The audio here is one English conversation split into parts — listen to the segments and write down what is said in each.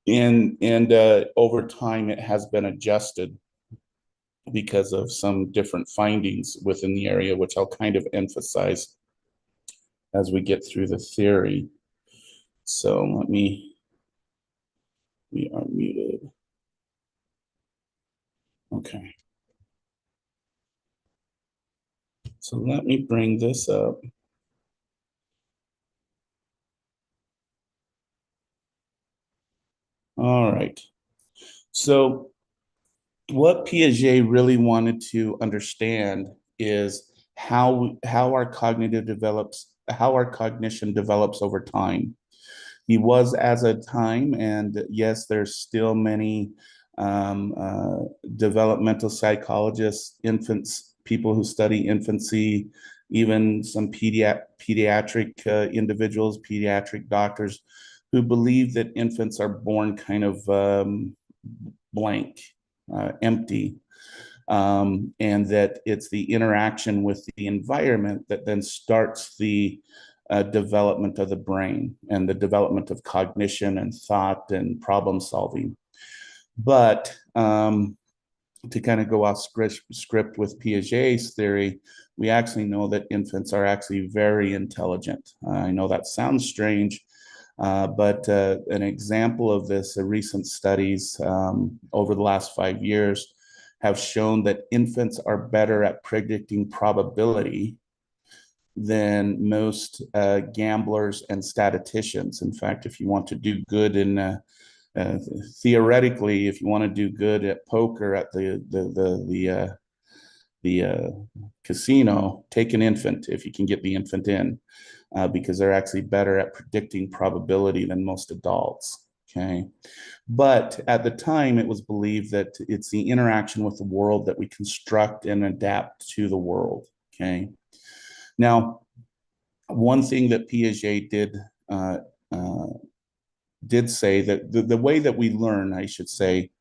And over time it has been adjusted because of some different findings within the area, which I'll kind of emphasize as we get through the theory. So we are muted. Okay. So let me bring this up. All right. So what Piaget really wanted to understand is how our how our cognition develops over time. He was as a time, and yes, there's still many developmental psychologists, infants, people who study infancy, even some pediatric individuals, pediatric doctors, who believe that infants are born kind of blank, empty, and that it's the interaction with the environment that then starts the development of the brain and the development of cognition and thought and problem solving. But to kind of go off script with Piaget's theory, we actually know that infants are actually very intelligent. I know that sounds strange, but an example of this, recent studies over the last 5 years have shown that infants are better at predicting probability than most gamblers and statisticians. In fact, if you want to do good in theoretically, if you want to do good at poker at the casino, take an infant if you can get the infant in, because they're actually better at predicting probability than most adults. Okay. But at the time, it was believed that it's the interaction with the world that we construct and adapt to the world. Okay. Now, one thing that Piaget uh, uh, did say that the way that we learn, I should say,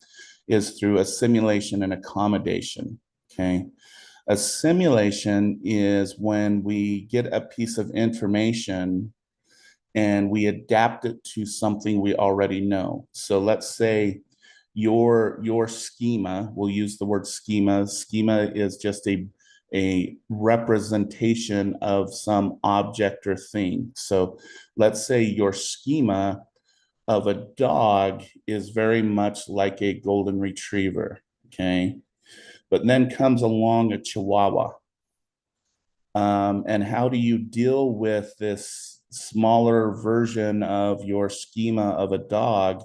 is through assimilation and accommodation. Okay. Assimilation is when we get a piece of information and we adapt it to something we already know. So let's say your schema, we'll use the word schema. Schema is just a representation of some object or thing. So let's say your schema of a dog is very much like a golden retriever. Okay. But then comes along a chihuahua. And how do you deal with this smaller version of your schema of a dog?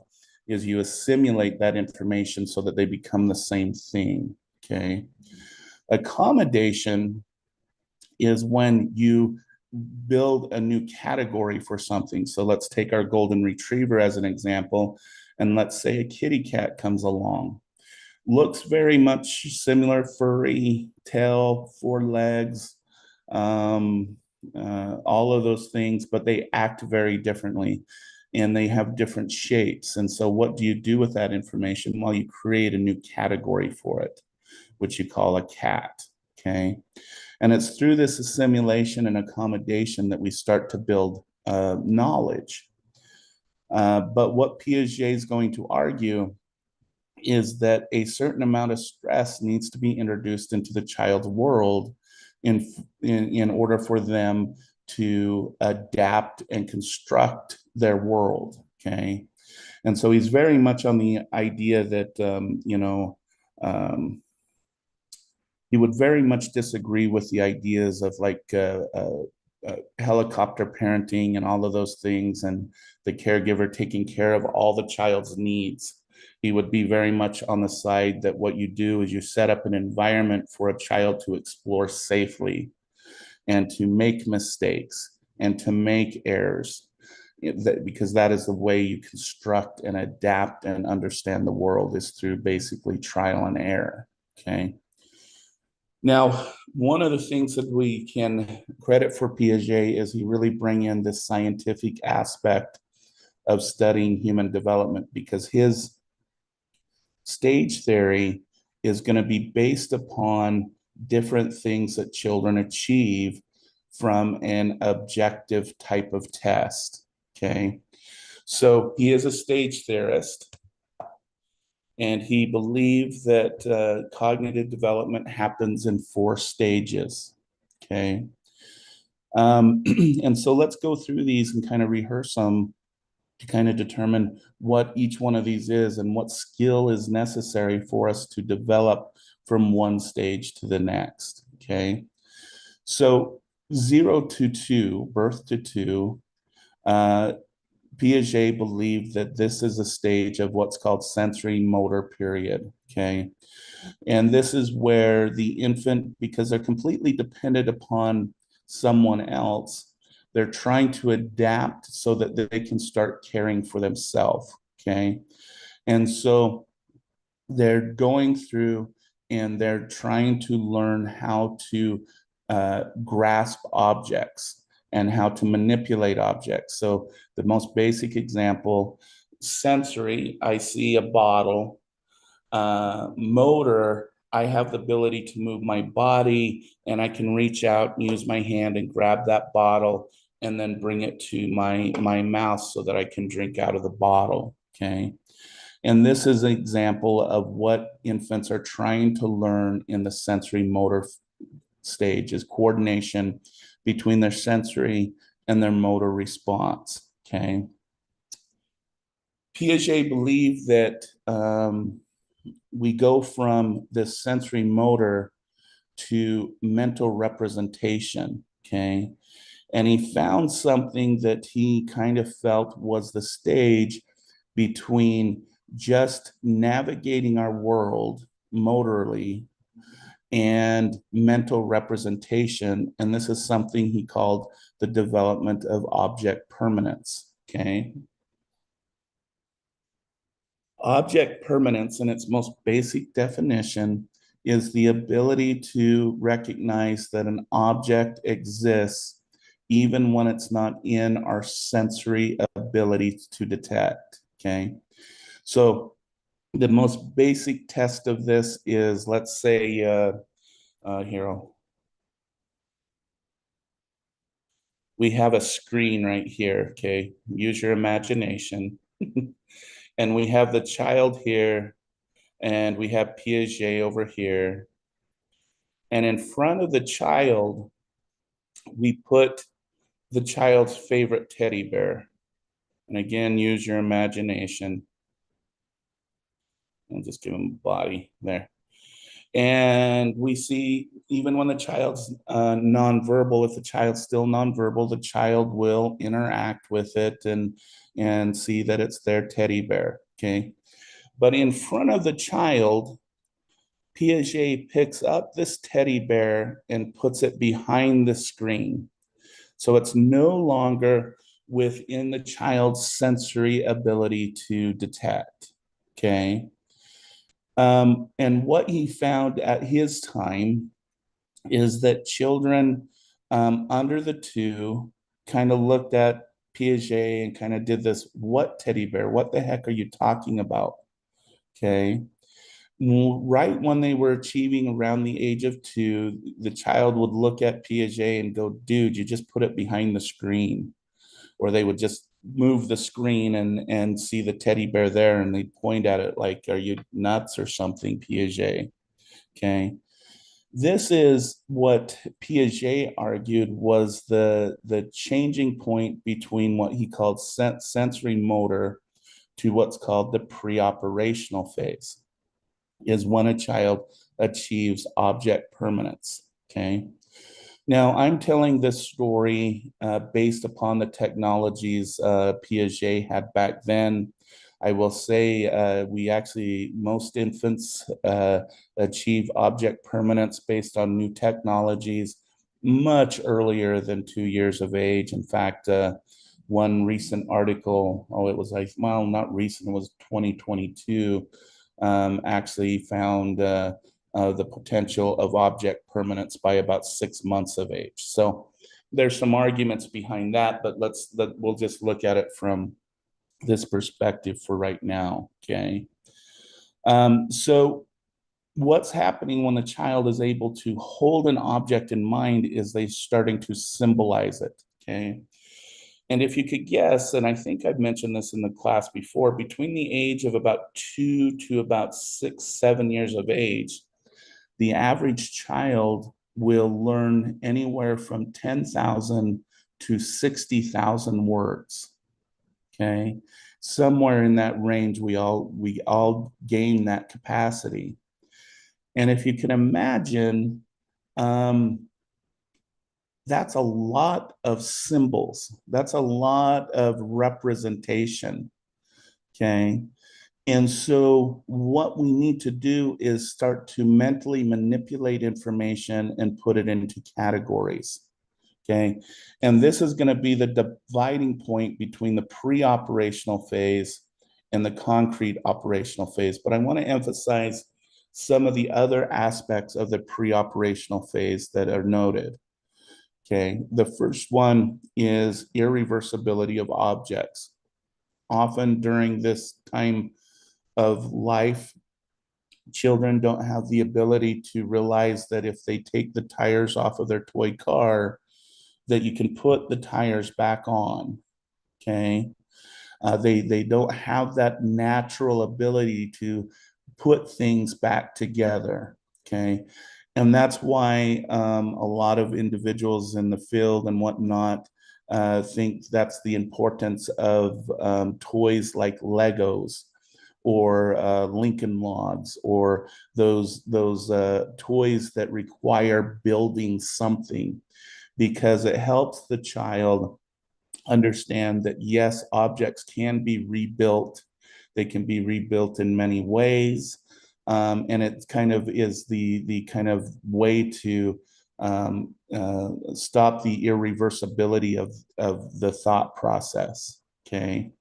Is you assimilate that information so that they become the same thing. Okay. Accommodation is when you build a new category for something. So let's take our golden retriever as an example, and let's say a kitty cat comes along. Looks very much similar, furry, tail, 4 legs, um, all of those things, but they act very differently and they have different shapes. And so, what do you do with that information? Well, you create a new category for it, which you call a cat. Okay. And it's through this assimilation and accommodation that we start to build knowledge. But what Piaget is going to argue is that a certain amount of stress needs to be introduced into the child's world in order for them to adapt and construct their world. Okay. And so he's very much on the idea that, he would very much disagree with the ideas of like helicopter parenting and all of those things, and the caregiver taking care of all the child's needs. He would be very much on the side that what you do is you set up an environment for a child to explore safely and to make mistakes and to make errors, because that is the way you construct and adapt and understand the world, is through basically trial and error. Okay. Now, one of the things that we can credit for Piaget is he really bring in this scientific aspect of studying human development, because his stage theory is going to be based upon different things that children achieve from an objective type of test. Okay. So he is a stage theorist, and he believed that cognitive development happens in 4 stages. Okay. And so let's go through these and kind of rehearse them to kind of determine what each one of these is and what skill is necessary for us to develop from one stage to the next. Okay. So 0 to 2, birth to 2, uh, Piaget believed that this is a stage of what's called sensory motor period. Okay. And this is where the infant, because they're completely dependent upon someone else, they're trying to adapt so that they can start caring for themselves. Okay. And so they're going through and they're trying to learn how to grasp objects and how to manipulate objects. So the most basic example, sensory, I see a bottle. Motor, I have the ability to move my body and I can reach out and use my hand and grab that bottle and then bring it to my mouth so that I can drink out of the bottle. Okay. And this is an example of what infants are trying to learn in the sensory motor stage, is coordination between their sensory and their motor response. Okay. Piaget believed that we go from this sensory motor to mental representation. Okay. And he found something that he kind of felt was the stage between just navigating our world motorly and mental representation. And this is something he called the development of object permanence. Okay. Object permanence, in its most basic definition, is the ability to recognize that an object exists even when it's not in our sensory ability to detect. Okay. So the most basic test of this is, let's say, here, we have a screen right here. Okay. Use your imagination. And we have the child here, and we have Piaget over here. And in front of the child, we put the child's favorite teddy bear. And again, use your imagination. And just give him a body there. And we see, even when the child's nonverbal, if the child's still nonverbal, the child will interact with it and see that it's their teddy bear. Okay. But in front of the child, Piaget picks up this teddy bear and puts it behind the screen. So it's no longer within the child's sensory ability to detect. Okay. And what he found at his time is that children under the 2 kind of looked at Piaget and kind of did this, what teddy bear? What the heck are you talking about? Okay. Right when they were achieving around the age of 2, the child would look at Piaget and go, dude, you just put it behind the screen. Or they would just move the screen and see the teddy bear there and they'd point at it like, are you nuts or something, Piaget? Okay. This is what Piaget argued was the changing point between what he called sensory motor to what's called the preoperational phase, is when a child achieves object permanence. Okay. Now, I'm telling this story based upon the technologies Piaget had back then. I will say most infants achieve object permanence based on new technologies much earlier than 2 years of age. In fact, one recent article, it was like, well, not recent, it was 2022, actually found the potential of object permanence by about 6 months of age. So there's some arguments behind that, but we'll just look at it from this perspective for right now. Okay. So what's happening when the child is able to hold an object in mind is they starting to symbolize it. Okay. And if you could guess, and I think I've mentioned this in the class before, between the age of about 2 to about 6, 7 years of age, the average child will learn anywhere from 10,000 to 60,000 words. Okay. Somewhere in that range, we all gain that capacity. And if you can imagine, um, that's a lot of symbols. That's a lot of representation. Okay. And so, what we need to do is start to mentally manipulate information and put it into categories. Okay. And this is going to be the dividing point between the pre operational phase and the concrete operational phase. But I want to emphasize some of the other aspects of the pre operational phase that are noted. Okay. The first one is irreversibility of objects. Often during this time of life, children don't have the ability to realize that if they take the tires off of their toy car, that you can put the tires back on. Okay. They don't have that natural ability to put things back together. Okay. And that's why a lot of individuals in the field and whatnot think that's the importance of toys like Legos or Lincoln Logs or those toys that require building something, because it helps the child understand that yes, objects can be rebuilt. They can be rebuilt in many ways. And it kind of is the kind of way to stop the irreversibility of the thought process. Okay.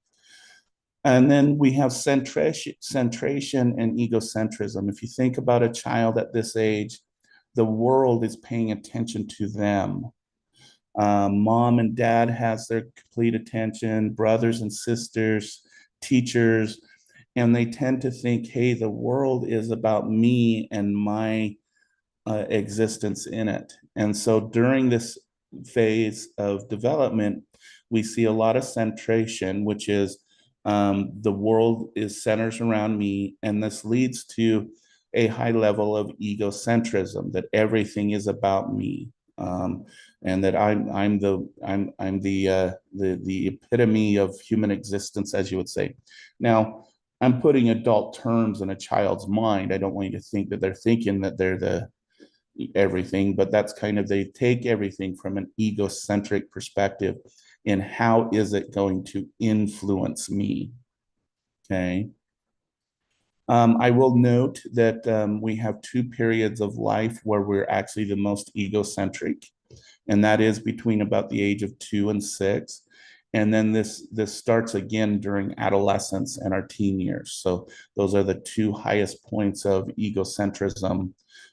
And then we have centration and egocentrism. If you think about a child at this age, the world is paying attention to them. Mom and dad has their complete attention, brothers and sisters, teachers, and they tend to think, hey, the world is about me and my existence in it. And so during this phase of development, we see a lot of centration, which is the world is centers around me, and this leads to a high level of egocentrism, that everything is about me, and that I'm the epitome of human existence, as you would say. Now, I'm putting adult terms in a child's mind. I don't want you to think that they're thinking that they're the everything, but that's kind of, they take everything from an egocentric perspective in how is it going to influence me. Okay. I will note that we have two periods of life where we're actually the most egocentric, and that is between about the age of 2 and 6. And then this starts again during adolescence and our teen years. So those are the two highest points of egocentrism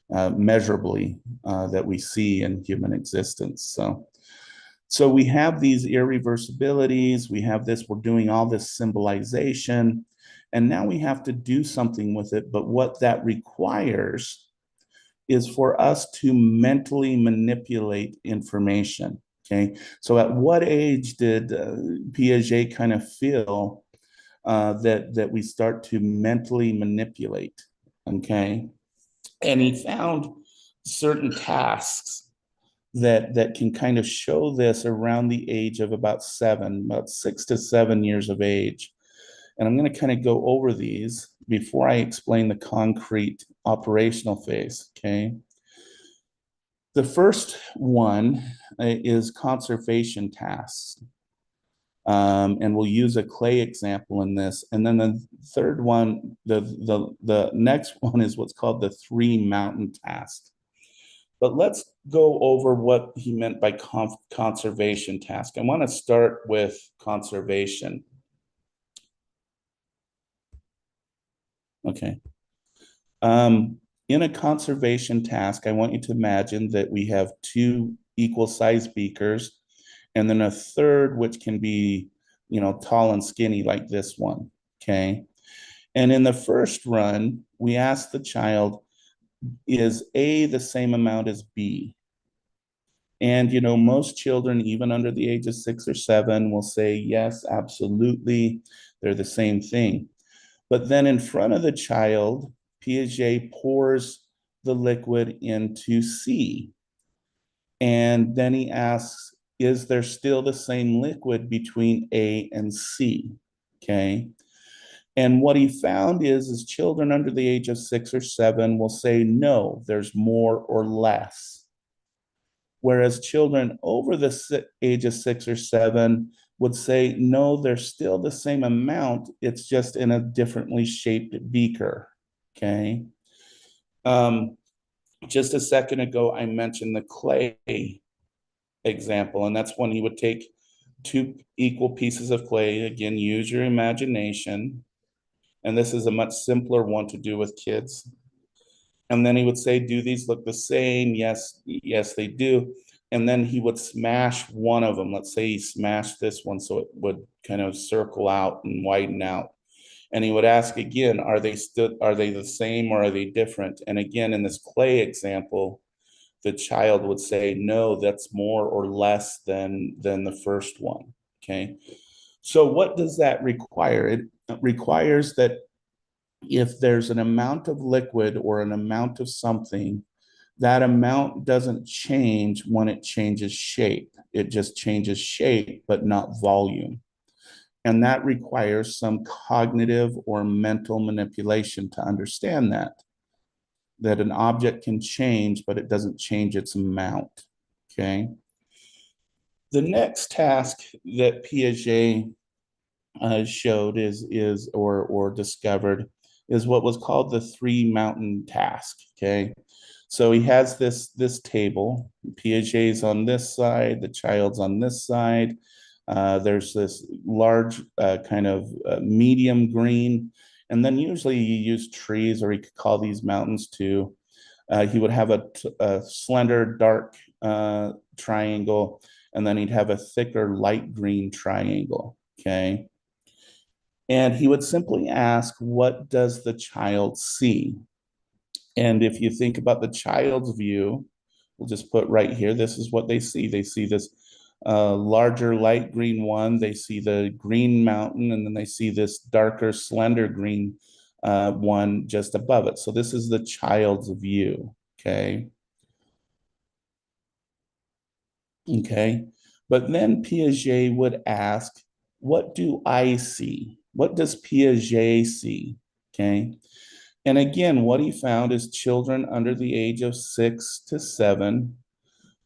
measurably that we see in human existence. So we have these irreversibilities. We have this. We're doing all this symbolization, and now we have to do something with it. But what that requires is for us to mentally manipulate information. Okay. So at what age did Piaget kind of feel that we start to mentally manipulate? Okay. And he found certain tasks that can kind of show this around the age of about 6 to 7 years of age. And I'm going to kind of go over these before I explain the concrete operational phase. Okay. The first one is conservation tasks. And we'll use a clay example in this. And then the third one, the next one is what's called the 3 mountain task. But let's go over what he meant by conservation task. I want to start with conservation. Okay. In a conservation task, I want you to imagine that we have 2 equal sized beakers, and then a third, which can be, tall and skinny like this one. Okay. And in the first run, we ask the child, is A the same amount as B? And, most children, even under the age of 6 or 7, will say, yes, absolutely, they're the same thing. But then in front of the child, Piaget pours the liquid into C. And then he asks, is there still the same liquid between A and C? Okay. And what he found is children under the age of 6 or 7 will say, no, there's more or less. Whereas children over the age of 6 or 7 would say, no, there's still the same amount. It's just in a differently shaped beaker. Okay. Um, just a second ago, I mentioned the clay example, and that's when you would take two equal pieces of clay. Again, use your imagination. And this is a much simpler one to do with kids. And then he would say, do these look the same? Yes, yes, they do. And then he would smash one of them. Let's say he smashed this one so it would kind of circle out and widen out. And he would ask again, are they the same or are they different? And again, in this clay example, the child would say, no, that's more or less than the first one. Okay. So what does that require? It requires that if there's an amount of liquid or an amount of something, that amount doesn't change when it changes shape. It just changes shape, but not volume. And that requires some cognitive or mental manipulation to understand that an object can change, but it doesn't change its amount. Okay. The next task that Piaget showed or discovered is what was called the three mountain task. Okay, so he has this table. Piaget's on this side, the child's on this side. There's this large kind of medium green, and then usually you use trees, or he could call these mountains too. He would have a slender dark triangle, and then he'd have a thicker light green triangle. Okay. And he would simply ask, what does the child see? And if you think about the child's view, we'll just put right here, this is what they see. They see this larger light green one, they see the green mountain, and then they see this darker, slender green one just above it. So this is the child's view, okay? Okay. But then Piaget would ask, what do I see? What does Piaget see? Okay. And again, what he found is children under the age of 6 to 7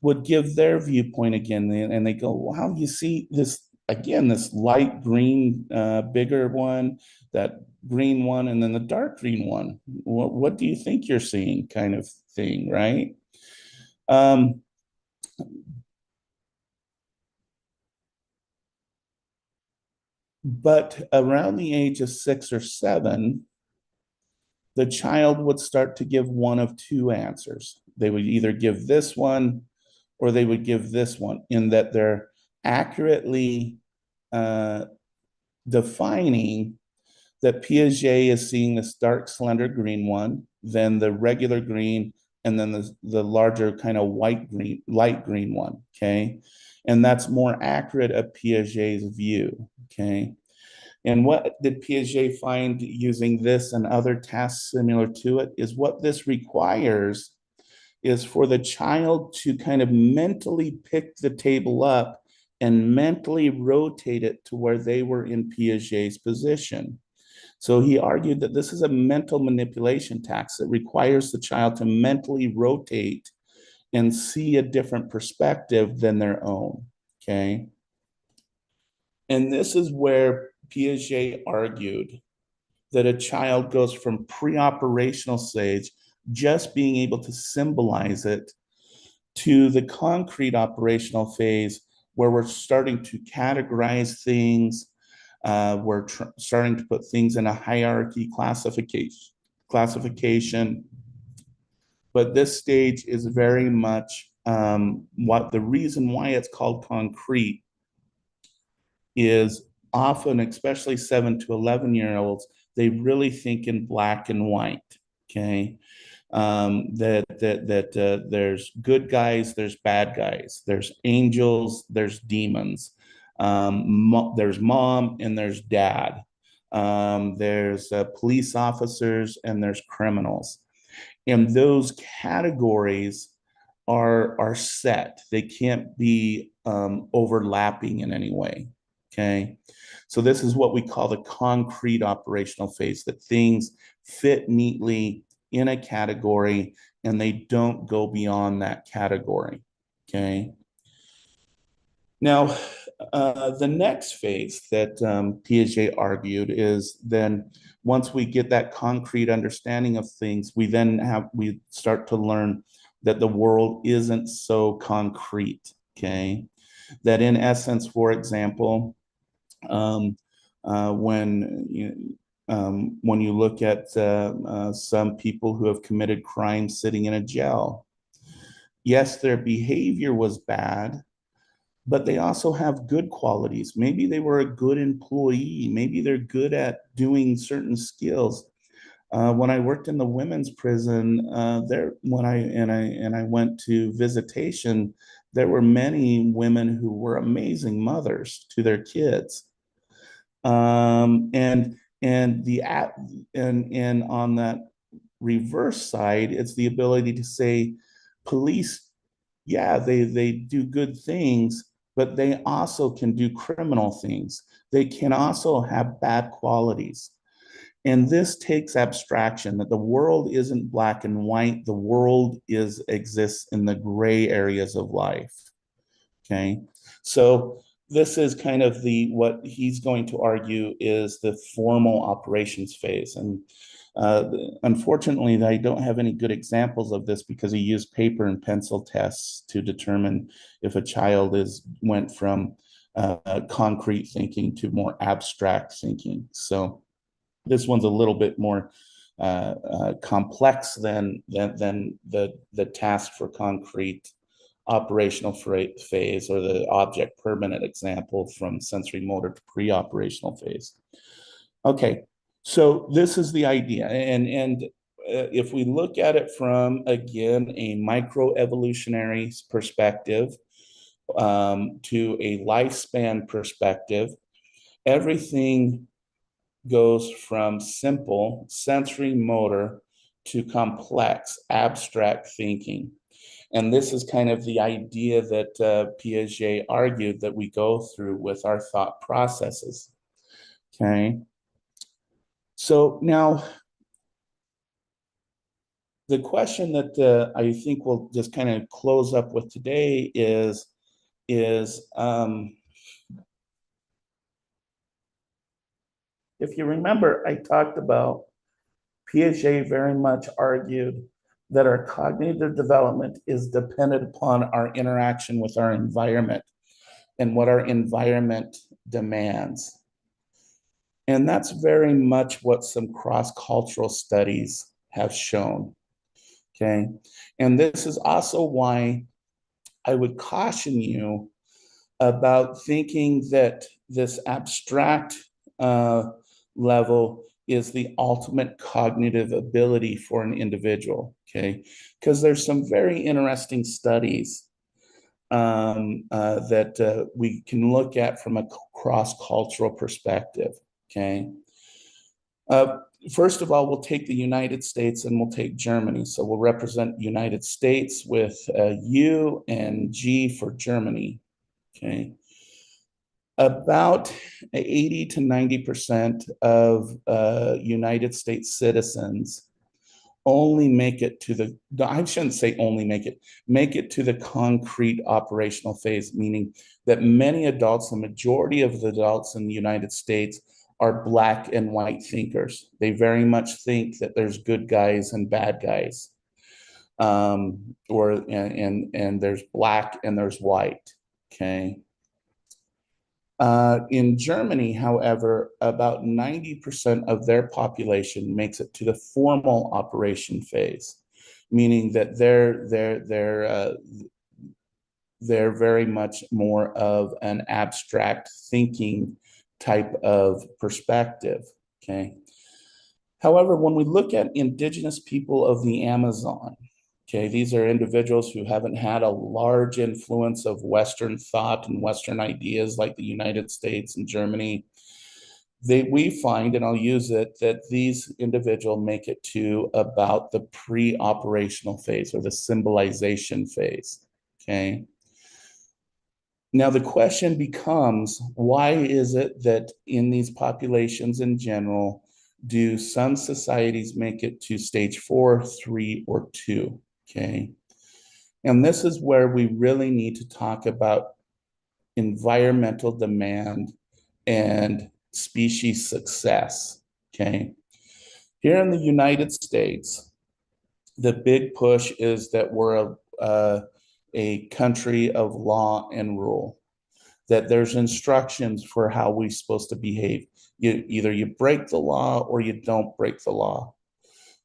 would give their viewpoint again, and they go, wow, you see this again, this light green, bigger one, that green one, and then the dark green one. What do you think you're seeing, kind of thing, right? Um, but around the age of 6 or 7, the child would start to give one of two answers. They would either give this one or they would give this one, in that they're accurately uh, defining that Piaget is seeing this dark, slender green one, then the regular green, and then the larger kind of white green, light green one. Okay. And that's more accurate of Piaget's view. Okay. And what did Piaget find using this and other tasks similar to it is what this requires is for the child to kind of mentally pick the table up and mentally rotate it to where they were in Piaget's position. So he argued that this is a mental manipulation task that requires the child to mentally rotate and see a different perspective than their own. Okay. And this is where Piaget argued that a child goes from pre-operational stage, just being able to symbolize it, to the concrete operational phase where we're starting to categorize things. We're starting to put things in a hierarchy classification. But this stage is very much what the reason why it's called concrete is often, especially 7 to 11-year-olds, they really think in black and white. Okay. There's good guys, there's bad guys, there's angels, there's demons, there's mom and there's dad, there's police officers and there's criminals, and those categories are set. They can't be overlapping in any way. Okay. So this is what we call the concrete operational phase, that things fit neatly in a category and they don't go beyond that category. Okay. Now, the next phase that Piaget argued is then once we get that concrete understanding of things, we start to learn that the world isn't so concrete. Okay, that in essence, for example, um, when you look at some people who have committed crimes sitting in a jail, yes, their behavior was bad, but they also have good qualities. Maybe they were a good employee. Maybe they're good at doing certain skills. When I worked in the women's prison, I went to visitation, there were many women who were amazing mothers to their kids. And on that reverse side, it's the ability to say, police, yeah, they do good things, but they also can do criminal things. They can also have bad qualities. And this takes abstraction, that the world isn't black and white. The world exists in the gray areas of life. Okay. So this is kind of what he's going to argue is the formal operations phase. And unfortunately, I don't have any good examples of this because he used paper and pencil tests to determine if a child went from concrete thinking to more abstract thinking. So this one's a little bit more complex than the task for concrete operational phase, or the object permanent example from sensory motor to pre-operational phase. Okay, so this is the idea. And if we look at it from, again, a microevolutionary perspective to a lifespan perspective, everything goes from simple sensory motor to complex abstract thinking. And this is kind of the idea that Piaget argued that we go through with our thought processes. Okay. So now, the question that I think we'll just kind of close up with today is if you remember, I talked about Piaget very much argued that our cognitive development is dependent upon our interaction with our environment and what our environment demands. And that's very much what some cross-cultural studies have shown. Okay. And this is also why I would caution you about thinking that this abstract level is the ultimate cognitive ability for an individual. Okay. Because there's some very interesting studies that we can look at from a cross-cultural perspective. Okay. First of all, we'll take the United States and we'll take Germany. So we'll represent United States with U and G for Germany. Okay. About 80 to 90% of United States citizens only make it to I shouldn't say only make it to the concrete operational phase, meaning that many adults, the majority of the adults in the United States, are black and white thinkers. They very much think that there's good guys and bad guys. And there's black and there's white. Okay. In Germany, however, about 90% of their population makes it to the formal operation phase, meaning that they're very much more of an abstract thinking type of perspective. Okay. However, when we look at indigenous people of the Amazon, okay, these are individuals who haven't had a large influence of Western thought and Western ideas like the United States and Germany. We find, and I'll use it, that these individuals make it to about the pre-operational phase or the symbolization phase. Okay. Now, the question becomes, why is it that in these populations in general, do some societies make it to stage 4, 3, or 2? Okay. And this is where we really need to talk about environmental demand and species success. Okay. Here in the United States, the big push is that we're a country of law and rule, that there's instructions for how we're supposed to behave. Either you break the law or you don't break the law.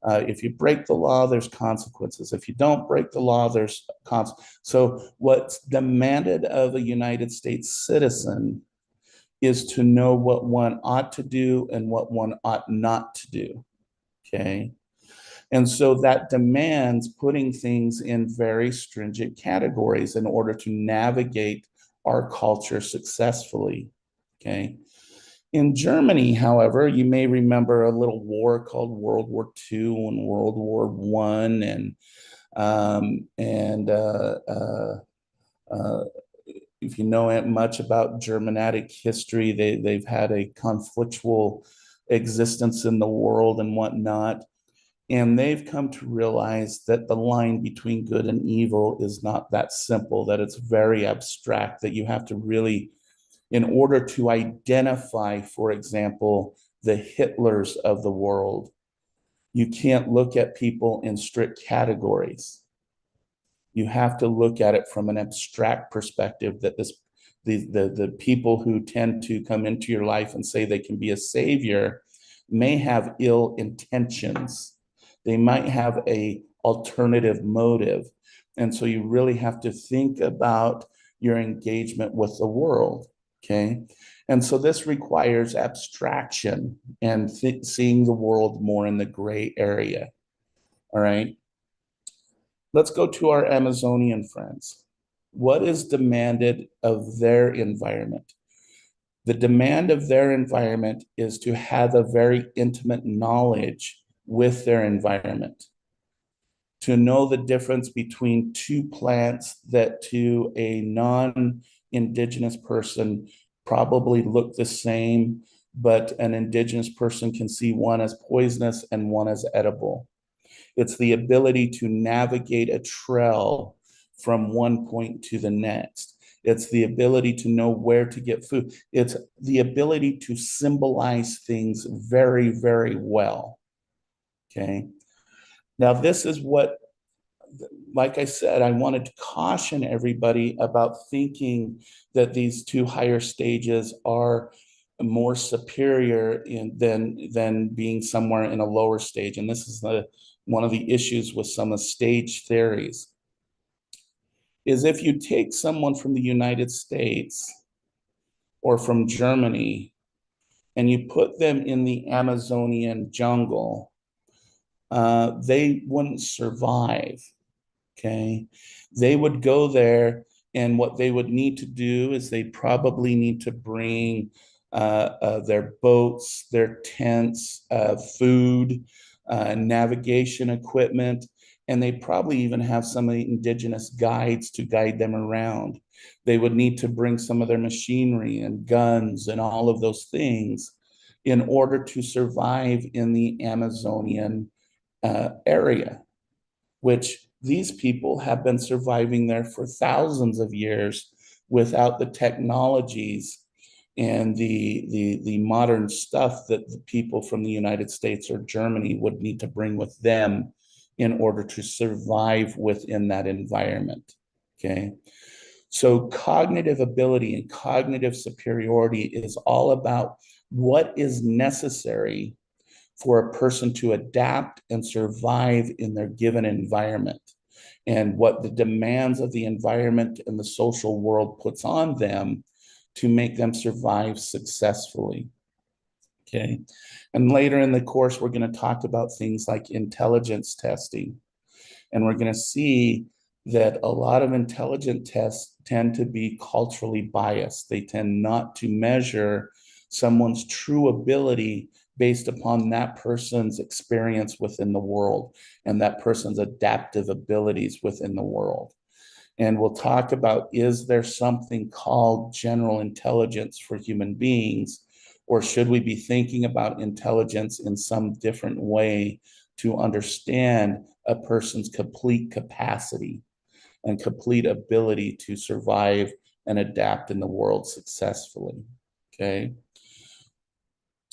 If you break the law, there's consequences. If you don't break the law, there's consequences. So what's demanded of a United States citizen is to know what one ought to do and what one ought not to do. Okay. And so that demands putting things in very stringent categories in order to navigate our culture successfully. Okay. In Germany, however, you may remember a little war called World War II and World War I, and if you know much about Germanic history, they've had a conflictual existence in the world and whatnot. And they've come to realize that the line between good and evil is not that simple, that it's very abstract, that you have to really, in order to identify, for example, the Hitlers of the world, you can't look at people in strict categories. You have to look at it from an abstract perspective, that the people who tend to come into your life and say they can be a savior may have ill intentions. They might have a alternative motive. And so you really have to think about your engagement with the world. Okay. And so this requires abstraction and seeing the world more in the gray area. All right. Let's go to our Amazonian friends. What is demanded of their environment? The demand of their environment is to have a very intimate knowledge with their environment, to know the difference between two plants that to a non-indigenous person probably look the same, but an indigenous person can see one as poisonous and one as edible. It's the ability to navigate a trail from one point to the next. It's the ability to know where to get food. It's the ability to symbolize things very, very well. Okay. Now, this is what, like I said, I wanted to caution everybody about thinking that these two higher stages are more superior than being somewhere in a lower stage. And this is one of the issues with some of stage theories, is if you take someone from the United States or from Germany and you put them in the Amazonian jungle, they wouldn't survive. Okay. They would go there, and what they would need to do is they probably need to bring their boats, their tents, food, navigation equipment, and they probably even have some of the indigenous guides to guide them around. They would need to bring some of their machinery and guns and all of those things in order to survive in the Amazonian area, which these people have been surviving there for thousands of years without the technologies and the modern stuff that the people from the United States or Germany would need to bring with them in order to survive within that environment. Okay. So cognitive ability and cognitive superiority is all about what is necessary for a person to adapt and survive in their given environment, and what the demands of the environment and the social world puts on them to make them survive successfully. Okay. And later in the course, we're going to talk about things like intelligence testing. And we're going to see that a lot of intelligent tests tend to be culturally biased. They tend not to measure someone's true ability based upon that person's experience within the world and that person's adaptive abilities within the world. And we'll talk about, is there something called general intelligence for human beings, or should we be thinking about intelligence in some different way to understand a person's complete capacity and complete ability to survive and adapt in the world successfully? Okay.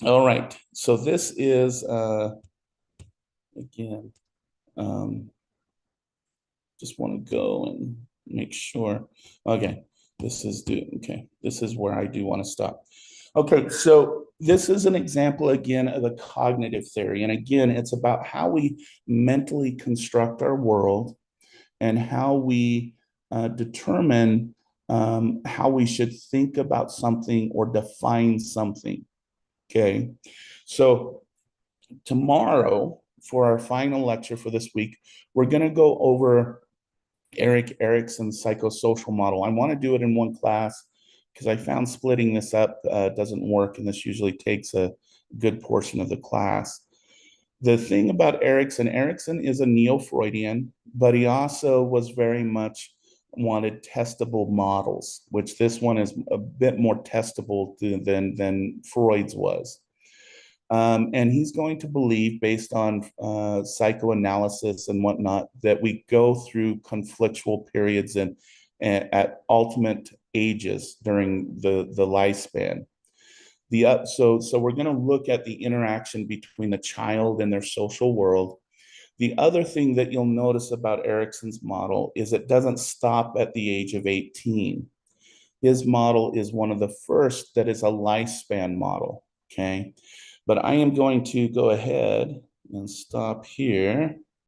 All right. So this is, again, um, just want to go and make sure. Okay, this is where I do want to stop. Okay, so this is an example again of a cognitive theory. And again, it's about how we mentally construct our world and how we determine how we should think about something or define something. Okay, so tomorrow for our final lecture for this week, we're going to go over Erik Erikson's psychosocial model. I want to do it in one class because I found splitting this up doesn't work, and this usually takes a good portion of the class. The thing about Erikson is a neo-Freudian, but he also was very much wanted testable models, which this one is a bit more testable than Freud's was. And he's going to believe, based on psychoanalysis and whatnot, that we go through conflictual periods and at ultimate ages during the lifespan. So we're going to look at the interaction between the child and their social world. The other thing that you'll notice about Erikson's model is it doesn't stop at the age of 18. His model is one of the first that is a lifespan model. Okay. But I am going to go ahead and stop here.